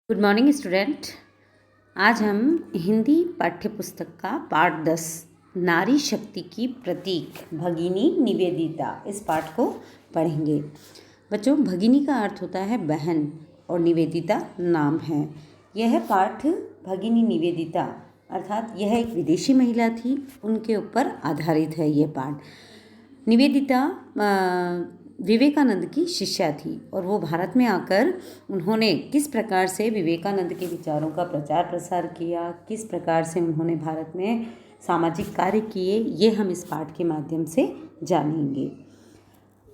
Good morning student. आज हम हिंदी पाठ्यपुस्तक का पाठ 10 नारी शक्ति की प्रतीक भगिनी निवेदिता इस पाठ को पढ़ेंगे। बच्चों, भगिनी का अर्थ होता है बहन और निवेदिता नाम है। यह पाठ भगिनी निवेदिता अर्थात यह एक विदेशी महिला थी, उनके ऊपर आधारित है यह पाठ। निवेदिता विवेकानंद की शिष्या थी और वो भारत में आकर उन्होंने किस प्रकार से विवेकानंद के विचारों का प्रचार प्रसार किया, किस प्रकार से उन्होंने भारत में सामाजिक कार्य किए, ये हम इस पाठ के माध्यम से जानेंगे।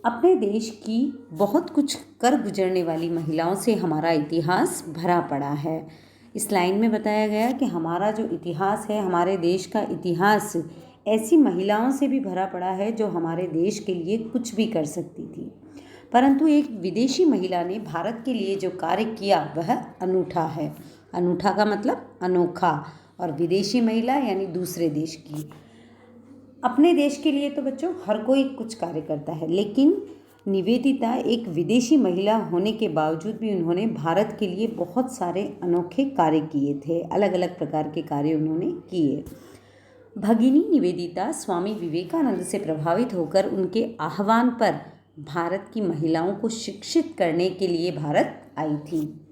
अपने देश की बहुत कुछ कर गुजरने वाली महिलाओं से हमारा इतिहास भरा पड़ा है। इस लाइन में बताया गया कि हमारा जो इतिहास है, हमारे देश का इतिहास ऐसी महिलाओं से भी भरा पड़ा है जो हमारे देश के लिए कुछ भी कर सकती थी, परंतु एक विदेशी महिला ने भारत के लिए जो कार्य किया वह अनूठा है। अनूठा का मतलब अनोखा, और विदेशी महिला यानी दूसरे देश की। अपने देश के लिए तो बच्चों हर कोई कुछ कार्य करता है, लेकिन निवेदिता एक विदेशी महिला होने के बावजूद भी उन्होंने भारत के लिए बहुत सारे अनोखे कार्य किए थे। अलग अलग प्रकार के कार्य उन्होंने किए। भगिनी निवेदिता स्वामी विवेकानंद से प्रभावित होकर उनके आह्वान पर भारत की महिलाओं को शिक्षित करने के लिए भारत आई थी।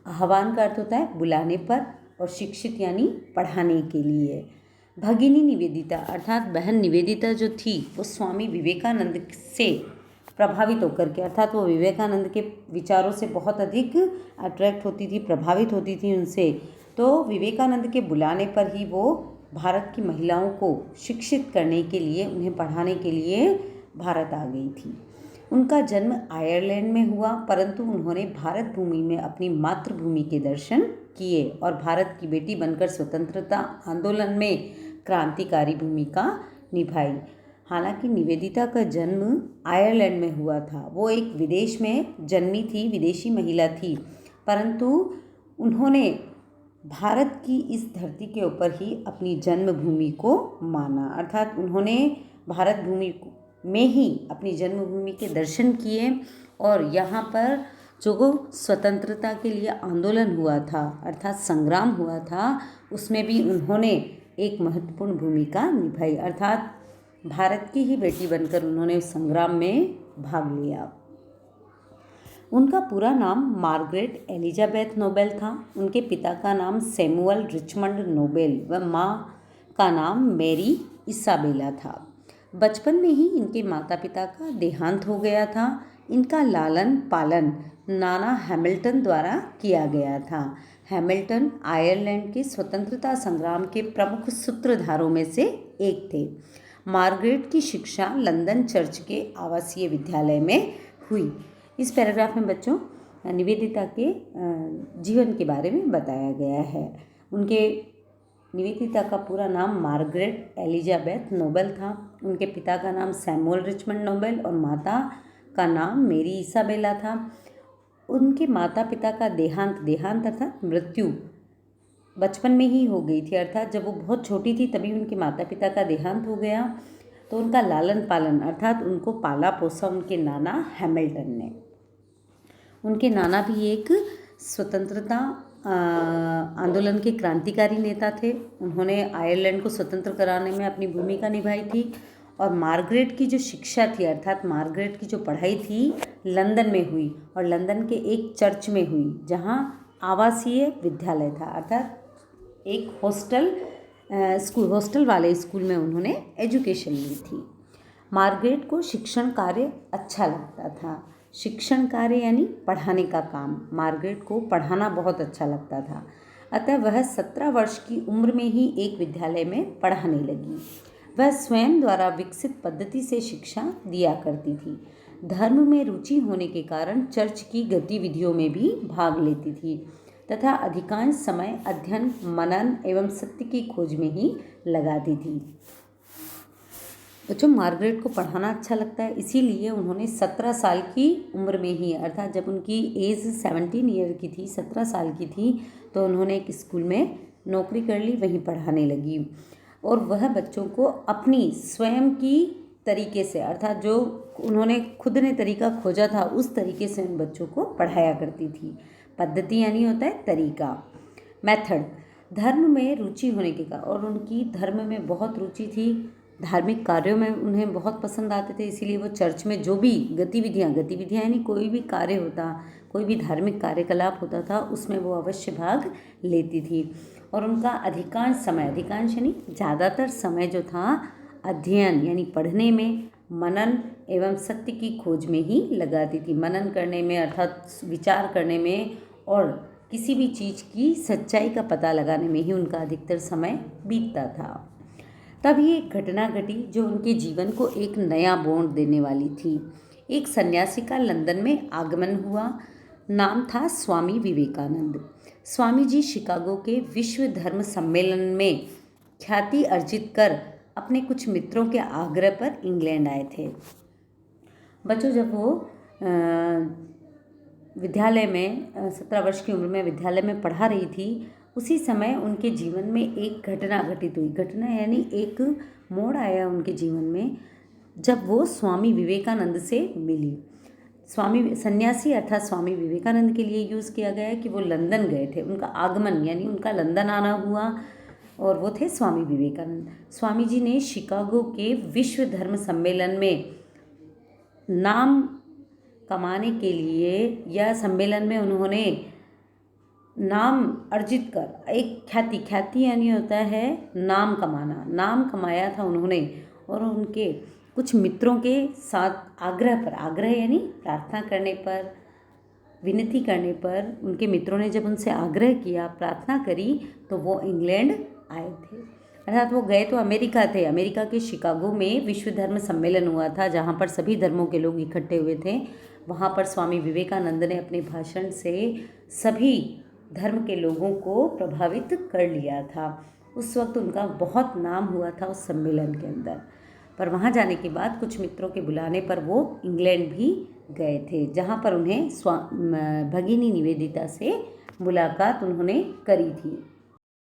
आह्वान का अर्थ होता है बुलाने पर, और शिक्षित यानी पढ़ाने के लिए। भगिनी निवेदिता अर्थात बहन निवेदिता जो थी वो स्वामी विवेकानंद से प्रभावित होकर के, अर्थात वो विवेकानंद के विचारों से बहुत अधिक अट्रैक्ट होती थी, प्रभावित होती थी उनसे। तो विवेकानंद के बुलाने पर ही वो भारत की महिलाओं को शिक्षित करने के लिए, उन्हें पढ़ाने के लिए भारत आ गई थी। उनका जन्म आयरलैंड में हुआ, परंतु उन्होंने भारत भूमि में अपनी मातृभूमि के दर्शन किए और भारत की बेटी बनकर स्वतंत्रता आंदोलन में क्रांतिकारी भूमिका निभाई। हालांकि निवेदिता का जन्म आयरलैंड में हुआ था, वो एक विदेश में जन्मी थी, विदेशी महिला थी, परंतु उन्होंने भारत की इस धरती के ऊपर ही अपनी जन्मभूमि को माना, अर्थात उन्होंने भारत भूमि में ही अपनी जन्मभूमि के दर्शन किए और यहाँ पर जो स्वतंत्रता के लिए आंदोलन हुआ था, अर्थात संग्राम हुआ था, उसमें भी उन्होंने एक महत्वपूर्ण भूमिका निभाई, अर्थात भारत की ही बेटी बनकर उन्होंने उस संग्राम में भाग लिया। उनका पूरा नाम मार्गरेट एलिजाबेथ नोबेल था। उनके पिता का नाम सैमुअल रिचमंड नोबेल व माँ का नाम मैरी इसाबेला था। बचपन में ही इनके माता पिता का देहांत हो गया था। इनका लालन पालन नाना हैमिल्टन द्वारा किया गया था। हैमिल्टन आयरलैंड के स्वतंत्रता संग्राम के प्रमुख सूत्रधारों में से एक थे। मार्गरेट की शिक्षा लंदन चर्च के आवासीय विद्यालय में हुई। इस पैराग्राफ में बच्चों निवेदिता के जीवन के बारे में बताया गया है। निवेदिता का पूरा नाम मार्गरेट एलिजाबेथ नोबेल था। उनके पिता का नाम सैमुअल रिचमंड नोबेल और माता का नाम मेरी इसाबेला था। उनके माता पिता का देहांत अर्थात मृत्यु बचपन में ही हो गई थी, अर्थात जब वो बहुत छोटी थी तभी उनके माता पिता का देहांत हो गया। तो उनका लालन पालन अर्थात उनको पाला पोसा उनके नाना हैमिल्टन ने। उनके नाना भी एक स्वतंत्रता आंदोलन के क्रांतिकारी नेता थे। उन्होंने आयरलैंड को स्वतंत्र कराने में अपनी भूमिका निभाई थी। और मार्गरेट की जो शिक्षा थी, अर्थात मार्गरेट की जो पढ़ाई थी, लंदन में हुई और लंदन के एक चर्च में हुई, जहाँ आवासीय विद्यालय था, अर्थात एक हॉस्टल वाले स्कूल में उन्होंने एजुकेशन ली थी। मार्गरेट को शिक्षण कार्य अच्छा लगता था। शिक्षण कार्य यानी पढ़ाने का काम। मार्गरेट को पढ़ाना बहुत अच्छा लगता था, अतः वह 17 वर्ष की उम्र में ही एक विद्यालय में पढ़ाने लगी। वह स्वयं द्वारा विकसित पद्धति से शिक्षा दिया करती थी। धर्म में रुचि होने के कारण चर्च की गतिविधियों में भी भाग लेती थी तथा अधिकांश समय अध्ययन, मनन एवं सत्य की खोज में ही लगाती थी। बच्चों, मार्गरेट को पढ़ाना अच्छा लगता है, इसीलिए उन्होंने 17 साल की उम्र में ही, अर्थात जब उनकी एज 17 ईयर की थी, 17 साल की थी, तो उन्होंने एक स्कूल में नौकरी कर ली, वहीं पढ़ाने लगी। और वह बच्चों को अपनी स्वयं की तरीके से, अर्थात जो उन्होंने खुद ने तरीका खोजा था, उस तरीके से उन बच्चों को पढ़ाया करती थी। पद्धति यानी होता है तरीका। मेथड, धर्म में रुचि होने के कारण, और उनकी धर्म में बहुत रुचि थी, धार्मिक कार्यों में उन्हें बहुत पसंद आते थे, इसीलिए वो चर्च में जो भी गतिविधियाँ यानी कोई भी कार्य होता, कोई भी धार्मिक कार्यकलाप होता था, उसमें वो अवश्य भाग लेती थी। और उनका अधिकांश यानी ज़्यादातर समय जो था अध्ययन यानी पढ़ने में, मनन एवं सत्य की खोज में ही लगाती थी। मनन करने में अर्थात विचार करने में और किसी भी चीज़ की सच्चाई का पता लगाने में ही उनका अधिकतर समय बीतता था। तभी एक घटना घटी जो उनके जीवन को एक नया मोड़ देने वाली थी। एक सन्यासी का लंदन में आगमन हुआ। नाम था स्वामी विवेकानंद। स्वामी जी शिकागो के विश्व धर्म सम्मेलन में ख्याति अर्जित कर अपने कुछ मित्रों के आग्रह पर इंग्लैंड आए थे। बच्चों, जब वो विद्यालय में 17 वर्ष की उम्र में विद्यालय में पढ़ा रही थी, उसी समय उनके जीवन में एक घटना घटित हुई। घटना यानी एक मोड़ आया उनके जीवन में जब वो स्वामी विवेकानंद से मिली। स्वामी सन्यासी अर्थात स्वामी विवेकानंद के लिए यूज़ किया गया है कि वो लंदन गए थे, उनका आगमन यानी उनका लंदन आना हुआ, और वो थे स्वामी विवेकानंद। स्वामी जी ने शिकागो के विश्व धर्म सम्मेलन में नाम कमाने के लिए या सम्मेलन में उन्होंने नाम अर्जित कर एक ख्याति यानी होता है नाम कमाना, नाम कमाया था उन्होंने। और उनके कुछ मित्रों के साथ आग्रह यानी प्रार्थना करने पर, विनती करने पर, उनके मित्रों ने जब उनसे आग्रह किया, प्रार्थना करी, तो वो इंग्लैंड आए थे। अर्थात वो गए तो अमेरिका थे। अमेरिका के शिकागो में विश्व धर्म सम्मेलन हुआ था, जहाँ पर सभी धर्मों के लोग इकट्ठे हुए थे। वहाँ पर स्वामी विवेकानंद ने अपने भाषण से सभी धर्म के लोगों को प्रभावित कर लिया था। उस वक्त उनका बहुत नाम हुआ था उस सम्मेलन के अंदर। पर वहाँ जाने के बाद कुछ मित्रों के बुलाने पर वो इंग्लैंड भी गए थे, जहाँ पर उन्हें भगिनी निवेदिता से मुलाकात उन्होंने करी थी।